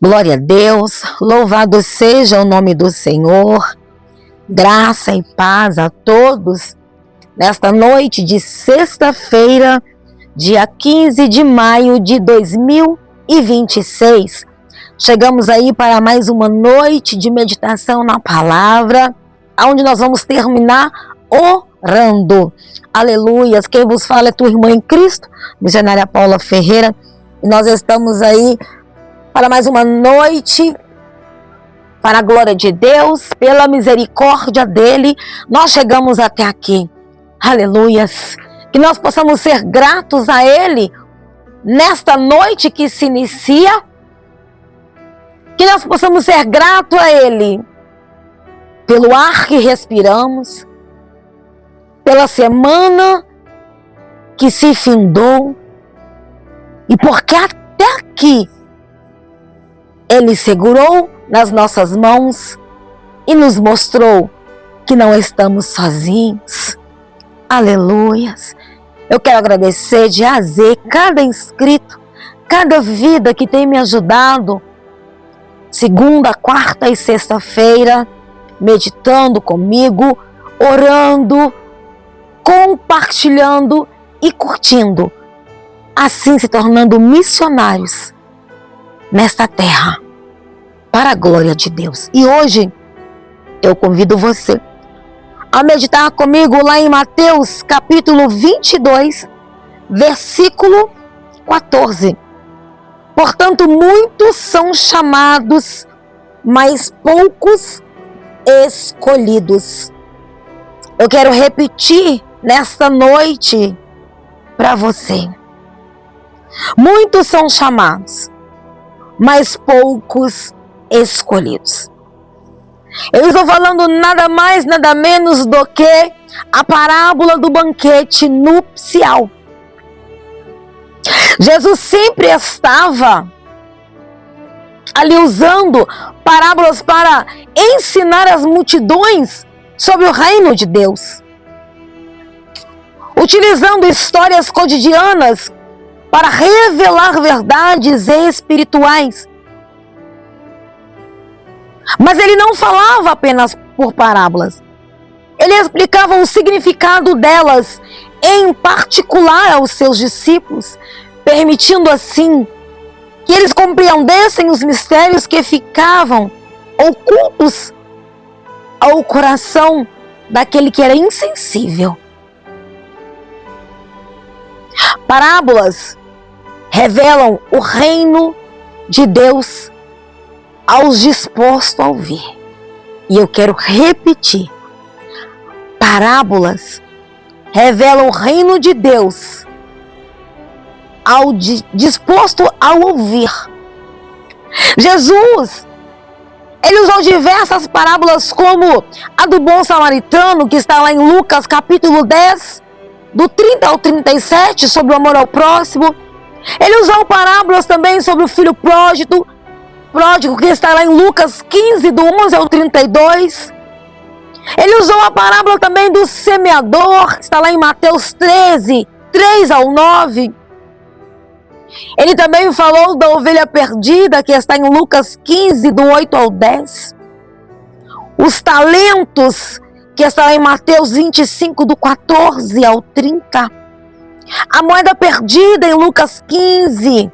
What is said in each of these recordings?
Glória a Deus, louvado seja o nome do Senhor, graça e paz a todos, nesta noite de sexta-feira, dia 15 de maio de 2026. Chegamos aí para mais uma noite de meditação na palavra, onde nós vamos terminar orando. Aleluias, quem vos fala é tua irmã em Cristo, missionária Paula Ferreira, e nós estamos aí para mais uma noite, para a glória de Deus, pela misericórdia dele, nós chegamos até aqui. Aleluias! Que nós possamos ser gratos a ele nesta noite que se inicia, que nós possamos ser gratos a ele pelo ar que respiramos, pela semana que se findou, e porque até aqui ele segurou nas nossas mãos e nos mostrou que não estamos sozinhos. Aleluias! Eu quero agradecer de A a Z cada inscrito, cada vida que tem me ajudado, segunda, quarta e sexta-feira, meditando comigo, orando, compartilhando e curtindo, assim se tornando missionários nesta terra, para a glória de Deus. E hoje eu convido você a meditar comigo lá em Mateus capítulo 22, versículo 14. Portanto, muitos são chamados, mas poucos escolhidos. Eu quero repetir nesta noite para você. Muitos são chamados, mas poucos escolhidos. Eu estou falando nada mais, nada menos do que a parábola do banquete nupcial. Jesus sempre estava ali usando parábolas para ensinar as multidões sobre o reino de Deus, utilizando histórias cotidianas para revelar verdades espirituais. Mas ele não falava apenas por parábolas. Ele explicava o significado delas, em particular aos seus discípulos, permitindo assim que eles compreendessem os mistérios que ficavam ocultos ao coração daquele que era insensível. Parábolas revelam o reino de Deus aos dispostos a ouvir. E eu quero repetir. Parábolas revelam o reino de Deus ao disposto a ouvir. Jesus, ele usou diversas parábolas, como a do bom samaritano, que está lá em Lucas capítulo 10, do 30 ao 37, sobre o amor ao próximo. Ele usou parábolas também sobre o filho pródigo, que está lá em Lucas 15, do 11 ao 32. Ele usou a parábola também do semeador, que está lá em Mateus 13, 3 ao 9. Ele também falou da ovelha perdida, que está em Lucas 15, do 8 ao 10. Os talentos, que está lá em Mateus 25, do 14 ao 30. A moeda perdida em Lucas 15.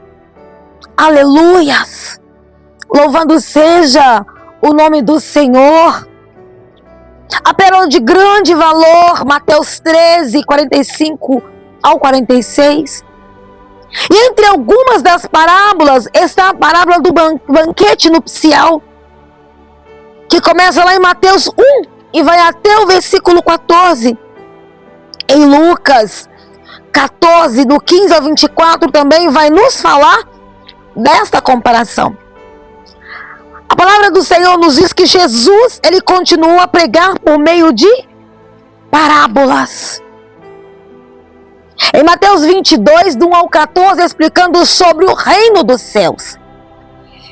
Aleluias! Louvado seja o nome do Senhor. A pérola de grande valor, Mateus 13, 45 ao 46. E entre algumas das parábolas está a parábola do banquete nupcial, que começa lá em Mateus 1 e vai até o versículo 14. Em Lucas 14, do 15 ao 24, também vai nos falar desta comparação. A palavra do Senhor nos diz que Jesus, ele continua a pregar por meio de parábolas. Em Mateus 22, do 1 ao 14, explicando sobre o reino dos céus.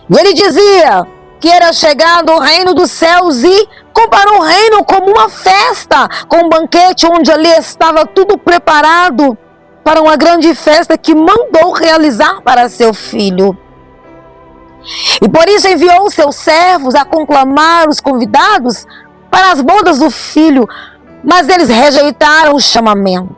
E ele dizia que era chegado o reino dos céus e comparou o reino como uma festa, com um banquete onde ali estava tudo preparado para uma grande festa que mandou realizar para seu filho. E por isso enviou os seus servos a conclamar os convidados para as bodas do filho, mas eles rejeitaram o chamamento.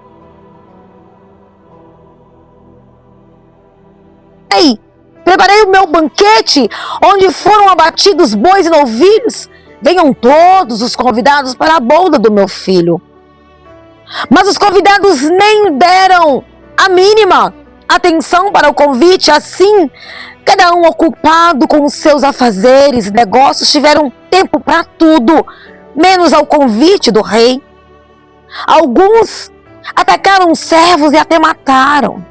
Ei, preparei o meu banquete, onde foram abatidos bois e novilhos. Venham todos os convidados para a boda do meu filho. Mas os convidados nem deram a mínima atenção para o convite. Assim, cada um ocupado com os seus afazeres e negócios, tiveram tempo para tudo, menos ao convite do rei. Alguns atacaram os servos e até mataram,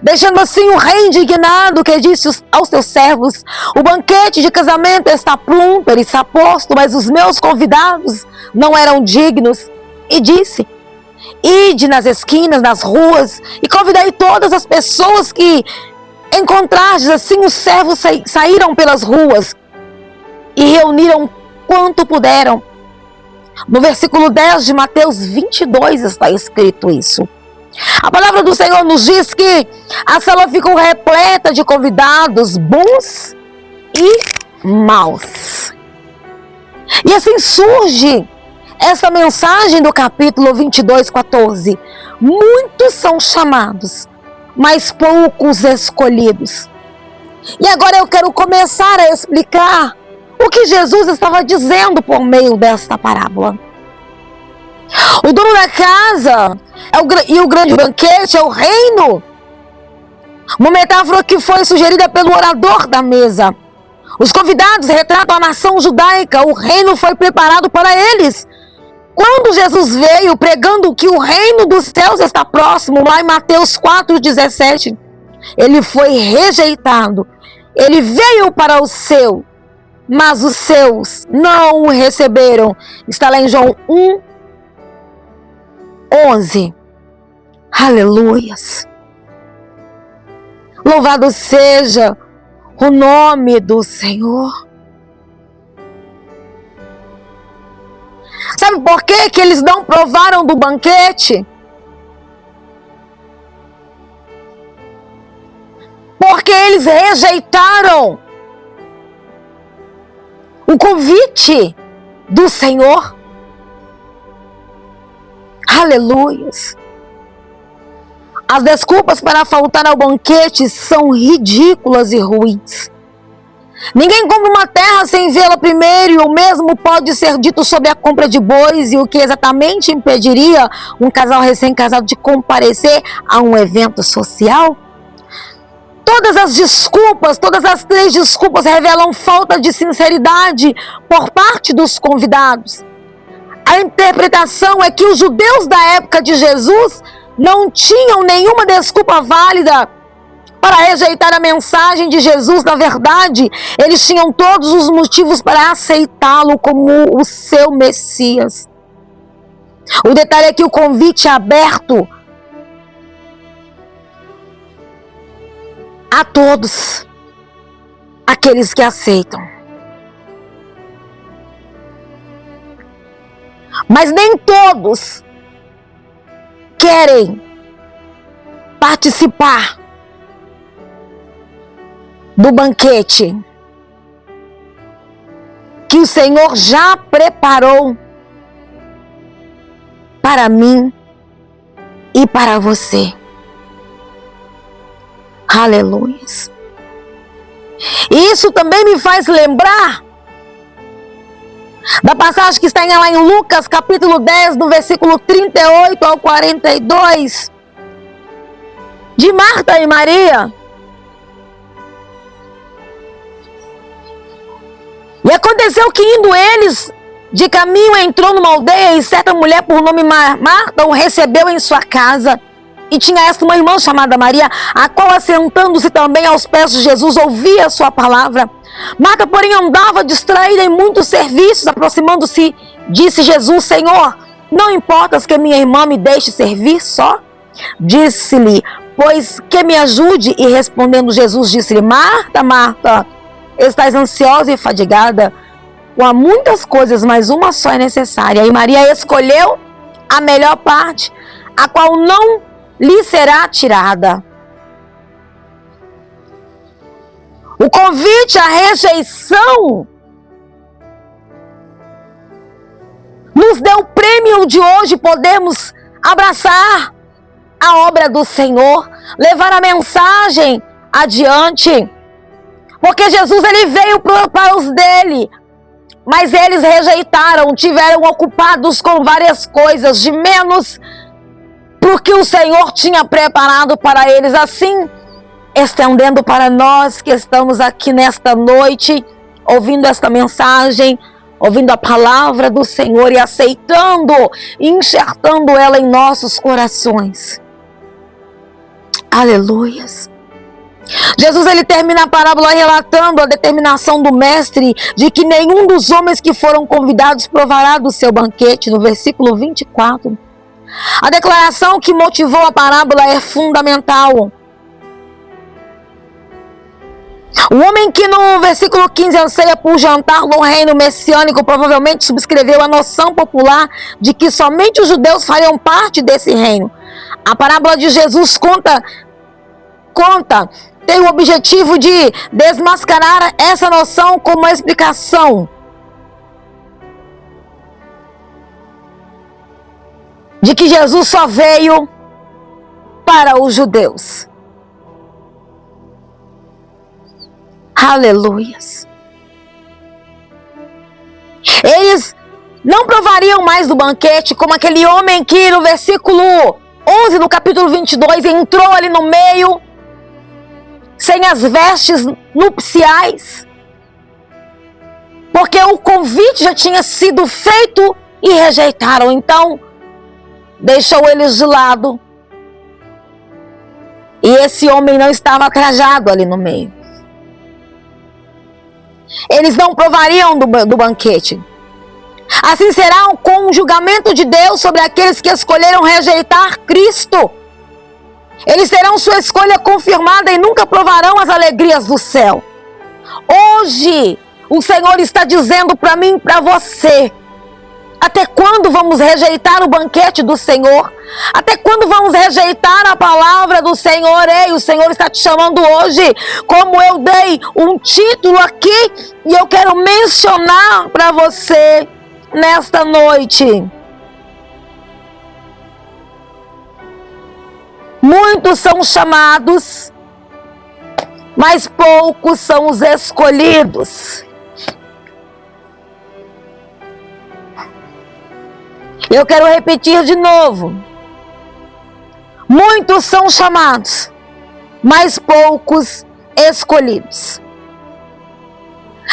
deixando assim o rei indignado, que disse aos seus servos: o banquete de casamento está pronto, ele está posto, mas os meus convidados não eram dignos. E disse: ide nas esquinas, nas ruas, e convidai todas as pessoas que encontrardes. Assim os servos saíram pelas ruas e reuniram quanto puderam. No versículo 10 de Mateus 22 está escrito isso. A palavra do Senhor nos diz que a sala ficou repleta de convidados bons e maus. E assim surge essa mensagem do capítulo 22:14. Muitos são chamados, mas poucos escolhidos. E agora eu quero começar a explicar o que Jesus estava dizendo por meio desta parábola. O dono da casa e o grande banquete é o reino. Uma metáfora que foi sugerida pelo orador da mesa. Os convidados retratam a nação judaica. O reino foi preparado para eles. Quando Jesus veio pregando que o reino dos céus está próximo, lá em Mateus 4:17, ele foi rejeitado. Ele veio para o seu, mas os seus não o receberam. Está lá em João 1:11. Aleluias. Louvado seja o nome do Senhor. Sabe por que eles não provaram do banquete? Porque eles rejeitaram o convite do Senhor. Aleluias. As desculpas para faltar ao banquete são ridículas e ruins. Ninguém compra uma terra sem vê-la primeiro, e o mesmo pode ser dito sobre a compra de bois, e o que exatamente impediria um casal recém-casado de comparecer a um evento social? Todas as 3 desculpas revelam falta de sinceridade por parte dos convidados. A interpretação é que os judeus da época de Jesus não tinham nenhuma desculpa válida para rejeitar a mensagem de Jesus. Na verdade, eles tinham todos os motivos para aceitá-lo como o seu Messias. O detalhe é que o convite é aberto a todos aqueles que aceitam. Mas nem todos querem participar do banquete que o Senhor já preparou para mim e para você. Aleluia. Isso também me faz lembrar da passagem que está lá em Lucas, capítulo 10, no versículo 38 ao 42, de Marta e Maria. E aconteceu que, indo eles de caminho, entrou numa aldeia, e certa mulher por nome Marta o recebeu em sua casa. E tinha esta uma irmã chamada Maria, a qual, assentando-se também aos pés de Jesus, ouvia a sua palavra. Marta, porém, andava distraída em muitos serviços. Aproximando-se, disse Jesus: Senhor, não importas que minha irmã me deixe servir só? Disse-lhe: pois que me ajude. E respondendo Jesus, disse-lhe: Marta, Marta, estás ansiosa e fadigada com muitas coisas, mas uma só é necessária. E Maria escolheu a melhor parte, a qual não lhe será tirada. O convite à rejeição nos deu o prêmio de hoje podermos abraçar a obra do Senhor, levar a mensagem adiante. Porque Jesus, ele veio para os dele, mas eles rejeitaram, tiveram ocupados com várias coisas, de menos porque o Senhor tinha preparado para eles. Assim, estendendo para nós que estamos aqui nesta noite, ouvindo esta mensagem, ouvindo a palavra do Senhor e aceitando, enxertando ela em nossos corações. Aleluias. Jesus, ele termina a parábola relatando a determinação do mestre de que nenhum dos homens que foram convidados provará do seu banquete, no versículo 24. A declaração que motivou a parábola é fundamental. O homem que no versículo 15 anseia por jantar no reino messiânico provavelmente subscreveu a noção popular de que somente os judeus fariam parte desse reino. A parábola de Jesus tem o objetivo de desmascarar essa noção com uma explicação de que Jesus só veio para os judeus. Aleluias. Eles não provariam mais do banquete como aquele homem que no versículo 11, no capítulo 22, entrou ali no meio, sem as vestes nupciais, porque o convite já tinha sido feito e rejeitaram. Então, deixou eles de lado. E esse homem não estava trajado ali no meio. Eles não provariam do banquete. Assim será com o julgamento de Deus sobre aqueles que escolheram rejeitar Cristo. Eles terão sua escolha confirmada e nunca provarão as alegrias do céu. Hoje, o Senhor está dizendo para mim e para você: até quando vamos rejeitar o banquete do Senhor? Até quando vamos rejeitar a palavra do Senhor? Ei, o Senhor está te chamando hoje, como eu dei um título aqui, e eu quero mencionar para você nesta noite. Muitos são chamados, mas poucos são os escolhidos. Eu quero repetir de novo. Muitos são chamados, mas poucos escolhidos.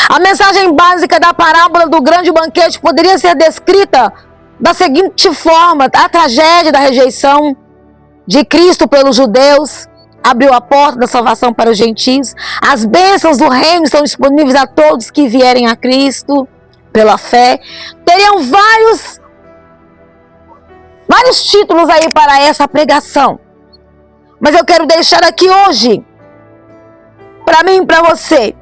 A mensagem básica da parábola do grande banquete poderia ser descrita da seguinte forma: a tragédia da rejeição de Cristo pelos judeus abriu a porta da salvação para os gentios. As bênçãos do reino estão disponíveis a todos que vierem a Cristo pela fé. Teriam vários títulos aí para essa pregação, mas eu quero deixar aqui hoje, para mim e para você,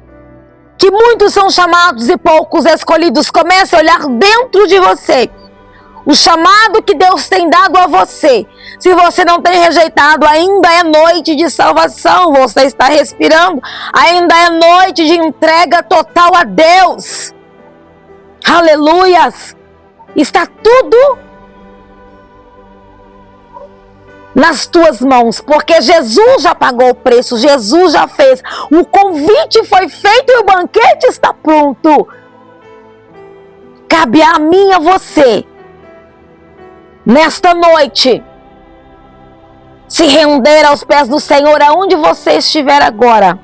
que muitos são chamados e poucos escolhidos. Comece a olhar dentro de você o chamado que Deus tem dado a você. Se você não tem rejeitado, ainda é noite de salvação, você está respirando, ainda é noite de entrega total a Deus. Aleluias! Está tudo nas tuas mãos, porque Jesus já pagou o preço, Jesus já fez, o convite foi feito e o banquete está pronto. Cabe a mim e a você, nesta noite, se render aos pés do Senhor, aonde você estiver agora,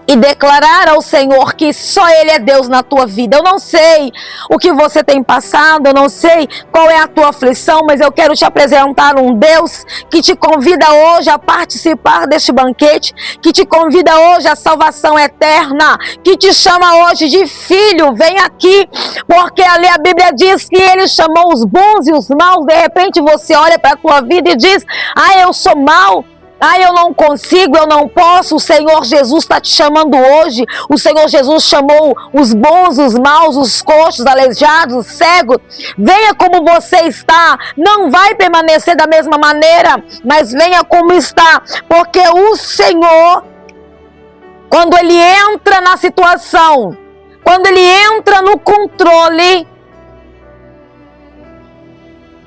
e declarar ao Senhor que só Ele é Deus na tua vida. Eu não sei o que você tem passado, eu não sei qual é a tua aflição, mas eu quero te apresentar um Deus que te convida hoje a participar deste banquete, que te convida hoje à salvação eterna, que te chama hoje de filho. Vem aqui, porque ali a Bíblia diz que Ele chamou os bons e os maus. De repente você olha para a tua vida e diz: ah, eu sou mau. Ah, eu não consigo, eu não posso. O Senhor Jesus está te chamando hoje. O Senhor Jesus chamou os bons, os maus, os coxos, os aleijados, os cegos. Venha como você está. Não vai permanecer da mesma maneira, mas venha como está. Porque o Senhor quando Ele entra na situação, quando Ele entra no controle,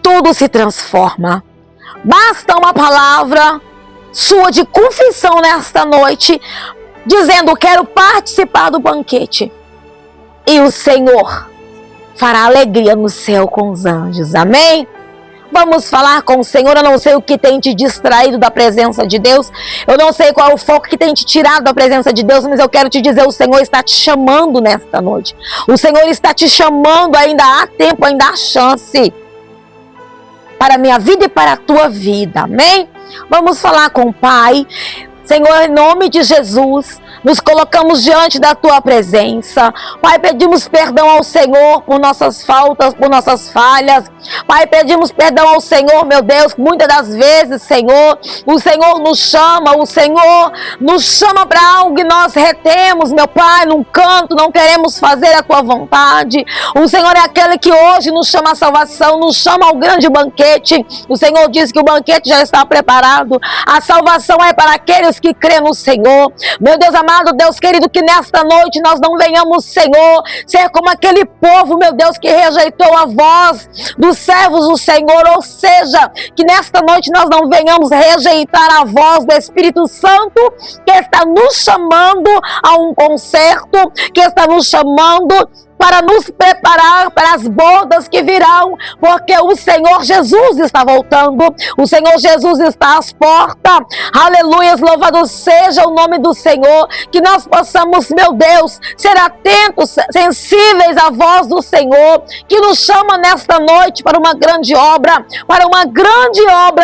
tudo se transforma. Basta uma palavra sua de confissão nesta noite, dizendo: quero participar do banquete. E o Senhor fará alegria no céu com os anjos. Amém? Vamos falar com o Senhor. Eu não sei o que tem te distraído da presença de Deus. Eu não sei qual é o foco que tem te tirado da presença de Deus. Mas eu quero te dizer, o Senhor está te chamando nesta noite. O Senhor está te chamando. Ainda há tempo, ainda há chance para a minha vida e para a tua vida. Amém? Vamos falar com o Pai. Senhor, em nome de Jesus, nos colocamos diante da Tua presença. Pai, pedimos perdão ao Senhor por nossas faltas, por nossas falhas. Pai, pedimos perdão ao Senhor, meu Deus, muitas das vezes, Senhor, o Senhor nos chama para algo e nós retemos, meu Pai, num canto, não queremos fazer a Tua vontade. O Senhor é aquele que hoje nos chama à salvação, nos chama ao grande banquete. O Senhor diz que o banquete já está preparado. A salvação é para aqueles que crê no Senhor. Meu Deus amado, Deus querido, que nesta noite nós não venhamos, Senhor, ser como aquele povo, meu Deus, que rejeitou a voz dos servos do Senhor, ou seja, que nesta noite nós não venhamos rejeitar a voz do Espírito Santo, que está nos chamando a um concerto, que está nos chamando para nos preparar para as bodas que virão, porque o Senhor Jesus está voltando, o Senhor Jesus está às portas. Aleluia, louvado seja o nome do Senhor, que nós possamos, meu Deus, ser atentos, sensíveis à voz do Senhor, que nos chama nesta noite para uma grande obra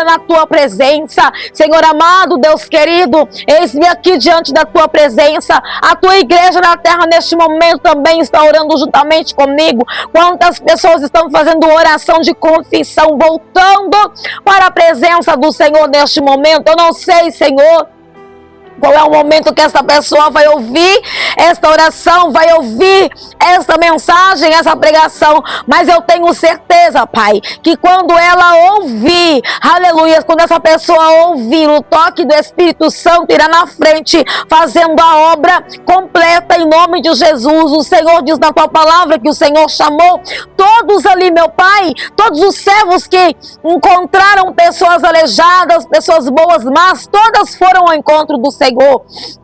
na tua presença. Senhor amado, Deus querido, eis-me aqui diante da tua presença. A tua igreja na terra neste momento também está orando juntamente comigo. Quantas pessoas estão fazendo oração de confissão, voltando para a presença do Senhor neste momento? Eu não sei, Senhor, qual é o momento que esta pessoa vai ouvir esta oração, vai ouvir esta mensagem, essa pregação, mas eu tenho certeza, Pai, que quando ela ouvir, aleluia, quando essa pessoa ouvir o toque do Espírito Santo, irá na frente, fazendo a obra completa em nome de Jesus. O Senhor diz na tua palavra que o Senhor chamou todos ali, meu Pai, todos os servos que encontraram pessoas aleijadas, pessoas boas, mas todas foram ao encontro do Senhor.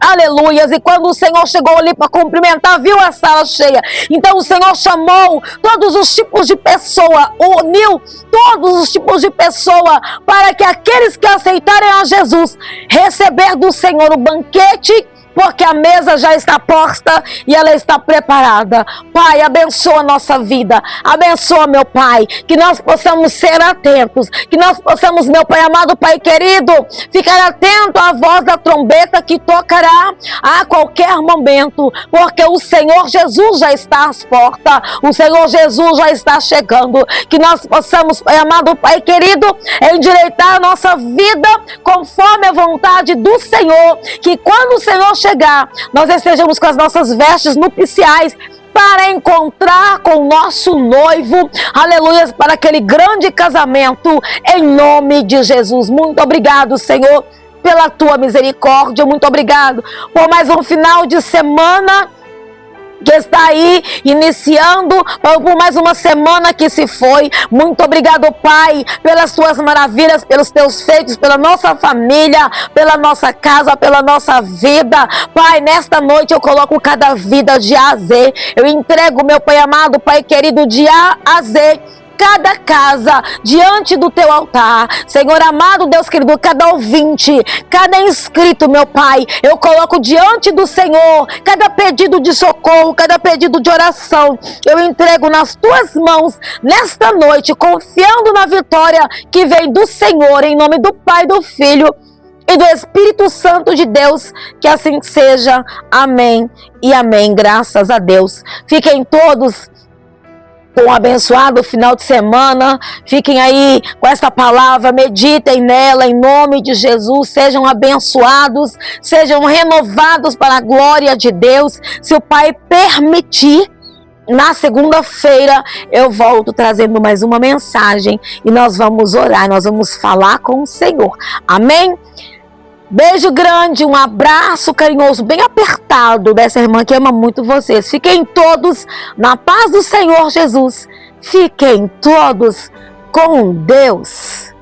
Aleluias. E quando o Senhor chegou ali para cumprimentar, viu a sala cheia. Então o Senhor chamou todos os tipos de pessoa, uniu todos os tipos de pessoa, para que aqueles que aceitarem a Jesus receber do Senhor o banquete, porque a mesa já está posta e ela está preparada. Pai, abençoa a nossa vida, abençoa, meu Pai, que nós possamos ser atentos, que nós possamos, meu Pai amado, Pai querido, ficar atento à voz da trombeta que tocará a qualquer momento, porque o Senhor Jesus já está às portas, o Senhor Jesus já está chegando. Que nós possamos, Pai amado, Pai querido, endireitar a nossa vida conforme a vontade do Senhor, que quando o Senhor chegar, nós estejamos com as nossas vestes nupciais para encontrar com o nosso noivo, aleluia, para aquele grande casamento, em nome de Jesus. Muito obrigado, Senhor, pela tua misericórdia, muito obrigado por mais um final de semana que está aí iniciando, por mais uma semana que se foi. Muito obrigado, Pai, pelas tuas maravilhas, pelos teus feitos, pela nossa família, pela nossa casa, pela nossa vida. Pai, nesta noite eu coloco cada vida de A a Z. Eu entrego, meu Pai amado, Pai querido, de A a Z, cada casa diante do teu altar. Senhor amado, Deus querido, cada ouvinte, cada inscrito, meu Pai, eu coloco diante do Senhor cada pedido de socorro, cada pedido de oração. Eu entrego nas tuas mãos nesta noite, confiando na vitória que vem do Senhor, em nome do Pai, do Filho e do Espírito Santo de Deus. Que assim seja. Amém e amém. Graças a Deus. Fiquem todos com um abençoado final de semana. Fiquem aí com essa palavra, meditem nela em nome de Jesus. Sejam abençoados, sejam renovados para a glória de Deus. Se o Pai permitir, na segunda-feira eu volto trazendo mais uma mensagem e nós vamos orar, nós vamos falar com o Senhor. Amém? Beijo grande, um abraço carinhoso, bem apertado dessa irmã que ama muito vocês. Fiquem todos na paz do Senhor Jesus. Fiquem todos com Deus.